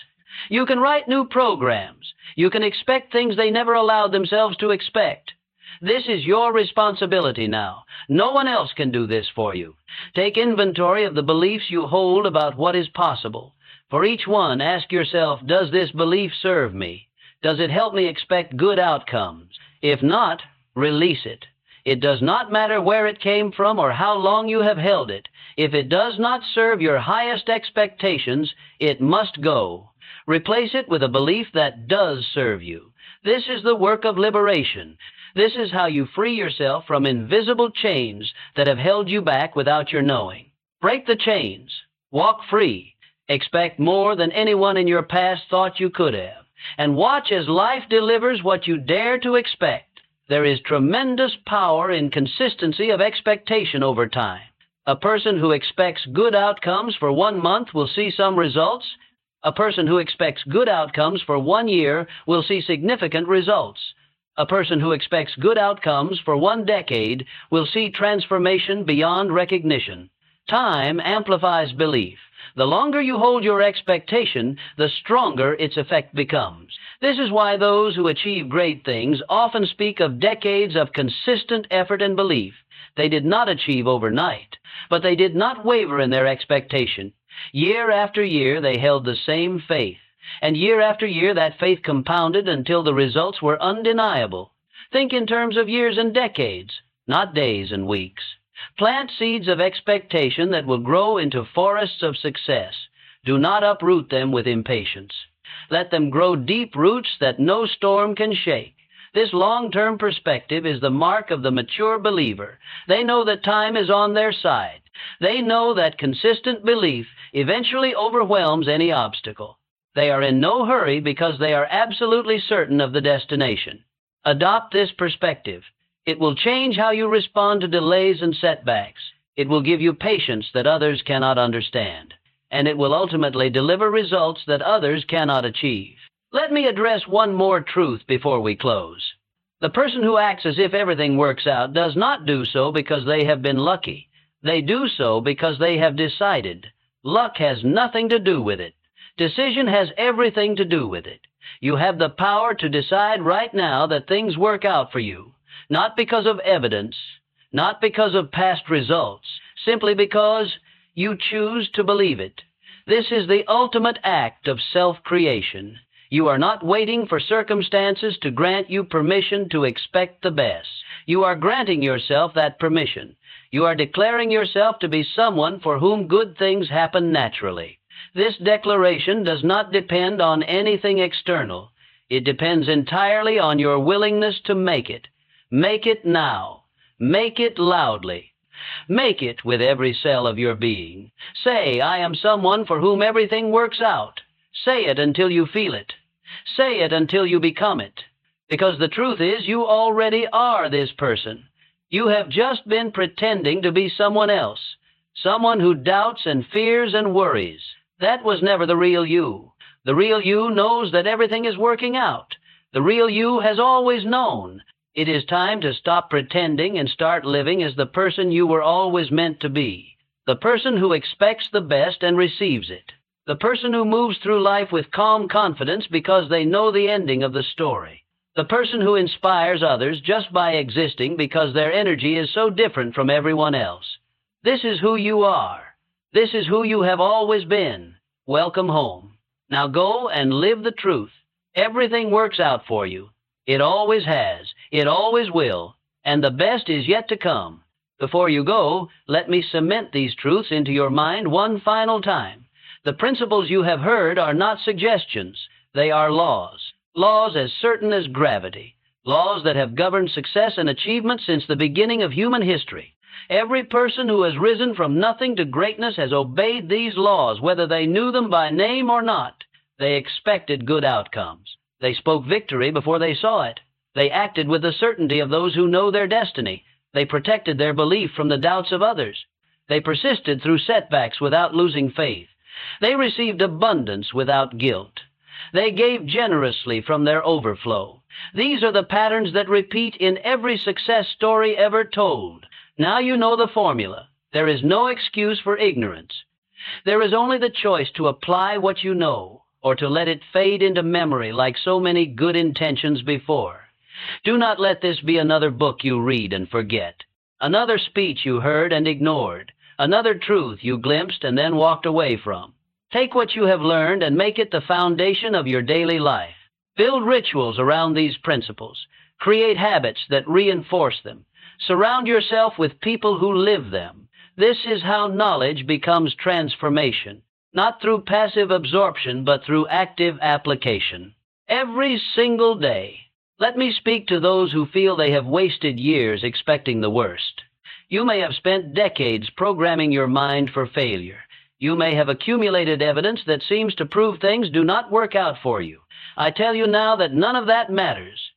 You can write new programs. You can expect things they never allowed themselves to expect. This is your responsibility now. No one else can do this for you. Take inventory of the beliefs you hold about what is possible. For each one, ask yourself, does this belief serve me? Does it help me expect good outcomes? If not, release it. It does not matter where it came from or how long you have held it. If it does not serve your highest expectations, it must go. Replace it with a belief that does serve you. This is the work of liberation. This is how you free yourself from invisible chains that have held you back without your knowing. Break the chains. Walk free. Expect more than anyone in your past thought you could have. And watch as life delivers what you dare to expect. There is tremendous power in consistency of expectation over time. A person who expects good outcomes for 1 month will see some results. A person who expects good outcomes for 1 year will see significant results. A person who expects good outcomes for 1 decade will see transformation beyond recognition. Time amplifies belief. The longer you hold your expectation, the stronger its effect becomes. This is why those who achieve great things often speak of decades of consistent effort and belief. They did not achieve overnight, but they did not waver in their expectation. Year after year, they held the same faith. And year after year, that faith compounded until the results were undeniable. Think in terms of years and decades, not days and weeks. Plant seeds of expectation that will grow into forests of success. Do not uproot them with impatience. Let them grow deep roots that no storm can shake. This long-term perspective is the mark of the mature believer. They know that time is on their side. They know that consistent belief eventually overwhelms any obstacle. They are in no hurry because they are absolutely certain of the destination. Adopt this perspective. It will change how you respond to delays and setbacks. It will give you patience that others cannot understand. And it will ultimately deliver results that others cannot achieve. Let me address one more truth before we close. The person who acts as if everything works out does not do so because they have been lucky. They do so because they have decided. Luck has nothing to do with it. Decision has everything to do with it. You have the power to decide right now that things work out for you, not because of evidence, not because of past results, simply because you choose to believe it. This is the ultimate act of self-creation. You are not waiting for circumstances to grant you permission to expect the best. You are granting yourself that permission. You are declaring yourself to be someone for whom good things happen naturally. This declaration does not depend on anything external. It depends entirely on your willingness to make it. Make it now. Make it loudly. Make it with every cell of your being. Say, I am someone for whom everything works out. Say it until you feel it. Say it until you become it. Because the truth is, you already are this person. You have just been pretending to be someone else, someone who doubts and fears and worries. That was never the real you. The real you knows that everything is working out. The real you has always known. It is time to stop pretending and start living as the person you were always meant to be. The person who expects the best and receives it. The person who moves through life with calm confidence because they know the ending of the story. The person who inspires others just by existing because their energy is so different from everyone else. This is who you are. This is who you have always been. Welcome home. Now go and live the truth. Everything works out for you. It always has. It always will. And the best is yet to come. Before you go, let me cement these truths into your mind one final time. The principles you have heard are not suggestions. They are laws. Laws as certain as gravity. Laws that have governed success and achievement since the beginning of human history. Every person who has risen from nothing to greatness has obeyed these laws, whether they knew them by name or not. They expected good outcomes. They spoke victory before they saw it. They acted with the certainty of those who know their destiny. They protected their belief from the doubts of others. They persisted through setbacks without losing faith. They received abundance without guilt. They gave generously from their overflow. These are the patterns that repeat in every success story ever told. Now you know the formula. There is no excuse for ignorance. There is only the choice to apply what you know, or to let it fade into memory like so many good intentions before. Do not let this be another book you read and forget, another speech you heard and ignored, another truth you glimpsed and then walked away from. Take what you have learned and make it the foundation of your daily life. Build rituals around these principles. Create habits that reinforce them. Surround yourself with people who live them. This is how knowledge becomes transformation, not through passive absorption, but through active application. Every single day. Let me speak to those who feel they have wasted years expecting the worst. You may have spent decades programming your mind for failure. You may have accumulated evidence that seems to prove things do not work out for you. I tell you now that none of that matters.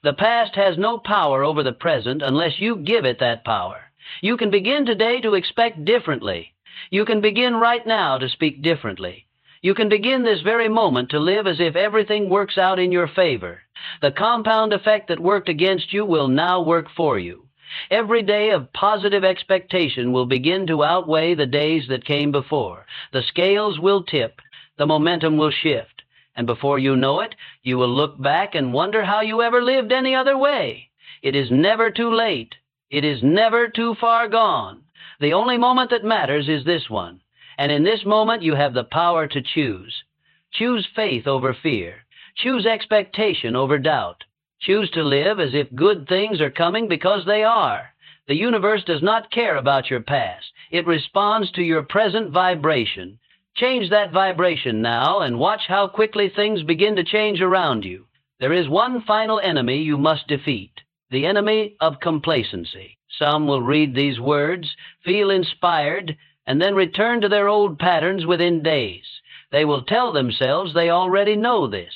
The past has no power over the present unless you give it that power. You can begin today to expect differently. You can begin right now to speak differently. You can begin this very moment to live as if everything works out in your favor. The compound effect that worked against you will now work for you. Every day of positive expectation will begin to outweigh the days that came before. The scales will tip. The momentum will shift. And before you know it, you will look back and wonder how you ever lived any other way. It is never too late. It is never too far gone. The only moment that matters is this one. And in this moment, you have the power to choose. Choose faith over fear. Choose expectation over doubt. Choose to live as if good things are coming because they are. The universe does not care about your past. It responds to your present vibration. Change that vibration now and watch how quickly things begin to change around you. There is one final enemy you must defeat, the enemy of complacency. Some will read these words, feel inspired, and then return to their old patterns within days. They will tell themselves they already know this.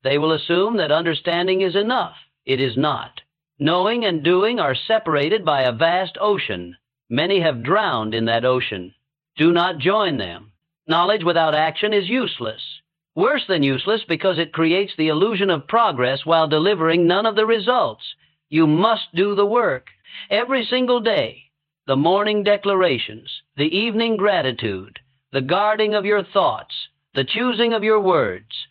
They will assume that understanding is enough. It is not. Knowing and doing are separated by a vast ocean. Many have drowned in that ocean. Do not join them. Knowledge without action is useless. Worse than useless because it creates the illusion of progress while delivering none of the results. You must do the work. Every single day. The morning declarations, the evening gratitude, the guarding of your thoughts, the choosing of your words.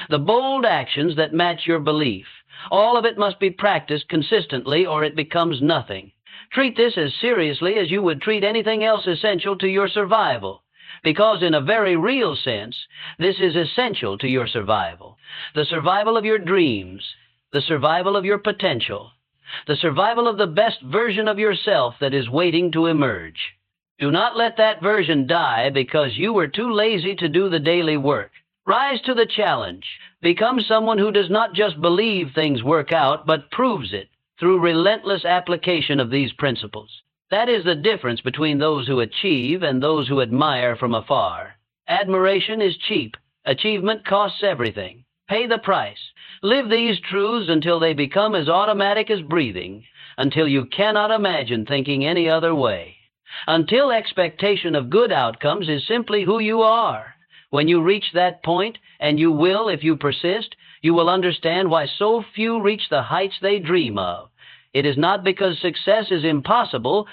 The bold actions that match your belief. All of it must be practiced consistently or it becomes nothing. Treat this as seriously as you would treat anything else essential to your survival. Because in a very real sense, this is essential to your survival. The survival of your dreams. The survival of your potential. the survival of the best version of yourself that is waiting to emerge. Do not let that version die because you were too lazy to do the daily work. Rise to the challenge. Become someone who does not just believe things work out, but proves it through relentless application of these principles. That is the difference between those who achieve and those who admire from afar. Admiration is cheap. Achievement costs everything. Pay the price. Live these truths until they become as automatic as breathing, until you cannot imagine thinking any other way. Until expectation of good outcomes is simply who you are. When you reach that point, and you will if you persist, you will understand why so few reach the heights they dream of. It is not because success is impossible.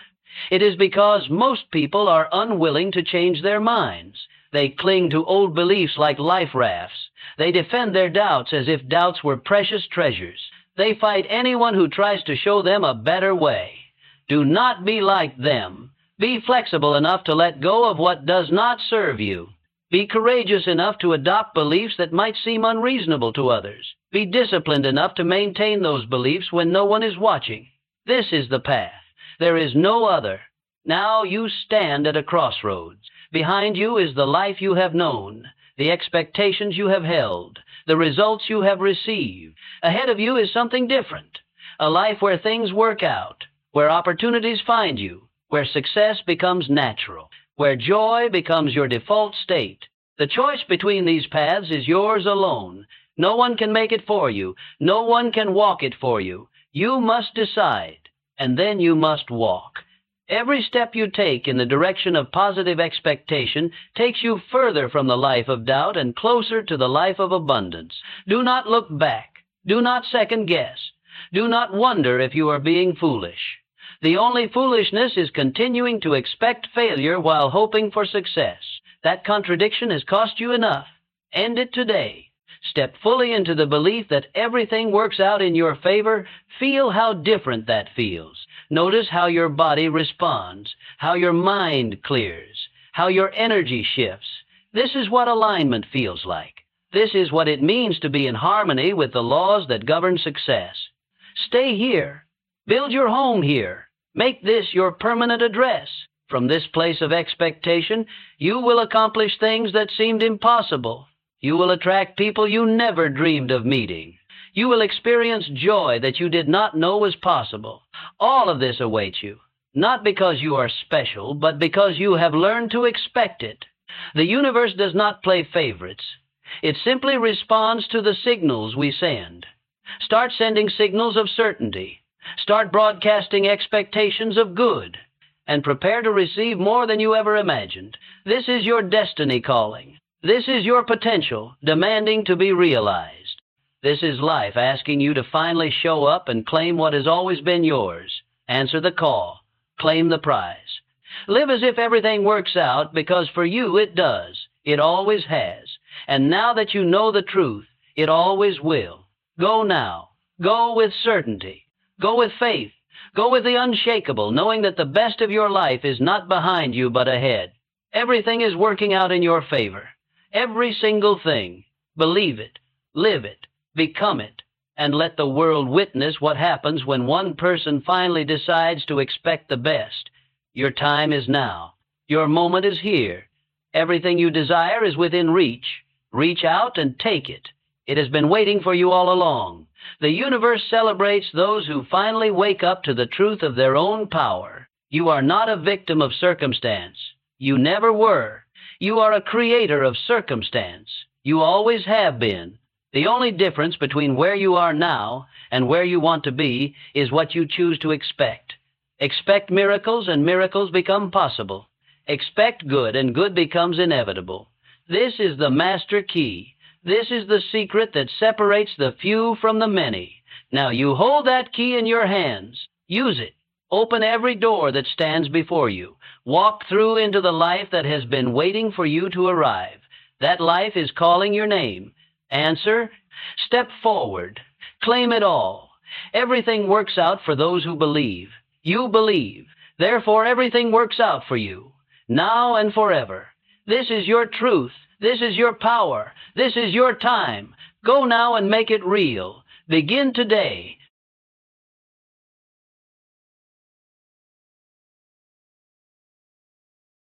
It is because most people are unwilling to change their minds. They cling to old beliefs like life rafts. They defend their doubts as if doubts were precious treasures. They fight anyone who tries to show them a better way. Do not be like them. Be flexible enough to let go of what does not serve you. Be courageous enough to adopt beliefs that might seem unreasonable to others. Be disciplined enough to maintain those beliefs when no one is watching. This is the path. There is no other. Now you stand at a crossroads. Behind you is the life you have known, the expectations you have held, the results you have received. Ahead of you is something different, a life where things work out, where opportunities find you, where success becomes natural, where joy becomes your default state. The choice between these paths is yours alone. No one can make it for you. No one can walk it for you. You must decide, and then you must walk. Every step you take in the direction of positive expectation takes you further from the life of doubt and closer to the life of abundance. Do not look back. Do not second guess. Do not wonder if you are being foolish. The only foolishness is continuing to expect failure while hoping for success. That contradiction has cost you enough. End it today. Step fully into the belief that everything works out in your favor. Feel how different that feels. Notice how your body responds, how your mind clears, how your energy shifts. This is what alignment feels like. This is what it means to be in harmony with the laws that govern success. Stay here. Build your home here. Make this your permanent address. From this place of expectation, you will accomplish things that seemed impossible. You will attract people you never dreamed of meeting. You will experience joy that you did not know was possible. All of this awaits you, not because you are special, but because you have learned to expect it. The universe does not play favorites. It simply responds to the signals we send. Start sending signals of certainty. Start broadcasting expectations of good. And prepare to receive more than you ever imagined. This is your destiny calling. This is your potential demanding to be realized. This is life asking you to finally show up and claim what has always been yours. Answer the call. Claim the prize. Live as if everything works out, because for you it does. It always has. And now that you know the truth, it always will. Go now. Go with certainty. Go with faith. Go with the unshakable, knowing that the best of your life is not behind you but ahead. Everything is working out in your favor. Every single thing. Believe it. Live it. Become it, and let the world witness what happens when one person finally decides to expect the best. Your time is now. Your moment is here. Everything you desire is within reach. Reach out and take it. It has been waiting for you all along. The universe celebrates those who finally wake up to the truth of their own power. You are not a victim of circumstance. You never were. You are a creator of circumstance. You always have been. The only difference between where you are now and where you want to be is what you choose to expect. Expect miracles, and miracles become possible. Expect good, and good becomes inevitable. This is the master key. This is the secret that separates the few from the many. Now you hold that key in your hands. Use it. Open every door that stands before you. Walk through into the life that has been waiting for you to arrive. That life is calling your name. Answer. Step forward. Claim it all. Everything works out for those who believe. You believe. Therefore, everything works out for you, now and forever. This is your truth. This is your power. This is your time. Go now and make it real. Begin today.